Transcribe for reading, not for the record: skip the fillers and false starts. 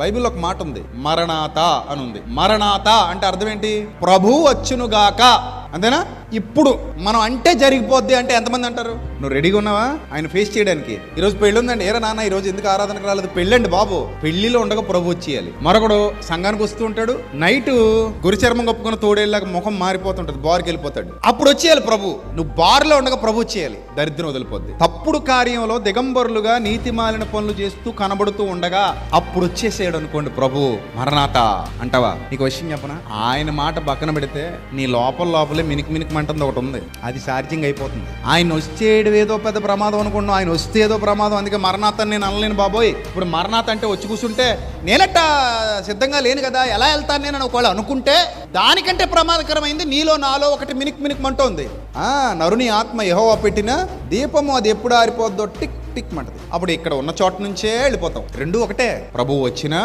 బైబిల్లో ఒక మాట ఉంది, మరణాత అని ఉంది. మరణాత అంటే అర్థం ఏంటి? ప్రభువు వచ్చునుగాక, అంతేనా? ఇప్పుడు మనం అంటే జరిగిపోద్ది అంటే ఎంతమంది అంటారు? నువ్వు రెడీగా ఉన్నావా ఆయన ఫేస్ చేయడానికి? ఈరోజు పెళ్ళి ఉందండి, ఏరా నాన్న ఈరోజు ఎందుకు ఆరాధనకు రాలేదు? పెళ్ళండి బాబు, పెళ్లిలో ఉండగా ప్రభు వచ్చేయాలి. మరొకడు సంఘానికి వస్తూ ఉంటాడు, నైట్ గురిచర్మం కప్పుకున్న తోడేళ్ళగా ముఖం మారిపోతుంటది, బార్కి వెళ్ళిపోతాడు, అప్పుడు వచ్చేయాలి ప్రభు. నువ్వు బార్లో ఉండగా ప్రభు వచ్చేయాలి, దరిద్రం వదిలిపోద్ది. తప్పుడు కార్యంలో దిగంబరులుగా నీతి మాలిన పనులు చేస్తూ కనబడుతూ ఉండగా అప్పుడు వచ్చేసాడు అనుకోండి ప్రభు, మరణాత అంటావా? నీకు విషయం చెప్పనా, ఆయన మాట పక్కన పెడితే నీ లోపలే మినికి మంటుంది ఒకటి ఉంది, అది ఛార్జింగ్ అయిపోతుంది. ఆయన వచ్చేయడం ఏదో పెద్ద ప్రమాదం అనుకున్నాం, ఆయన వస్తే ఏదో ప్రమాదం, అందుకే మరణాత నేను అనలేను బాబోయ్. ఇప్పుడు మరణాత అంటే వచ్చి కూర్చుంటే నేనట్ట సిద్ధంగా లేను కదా, ఎలా వెళ్తాను నేను ఒకవేళ అనుకుంటే దానికంటే ప్రమాదకరమైంది నీలో నాలో ఒకటి మినికి మంటోంది. నరుని ఆత్మ యెహోవా పెట్టిన దీపము, అది ఎప్పుడు ఆరిపోద్దో టిక్ టిక్ మంటది. అప్పుడు ఇక్కడ ఉన్న చోట నుంచే వెళ్ళిపోతాం. రెండు ఒకటే. ప్రభువు వచ్చినా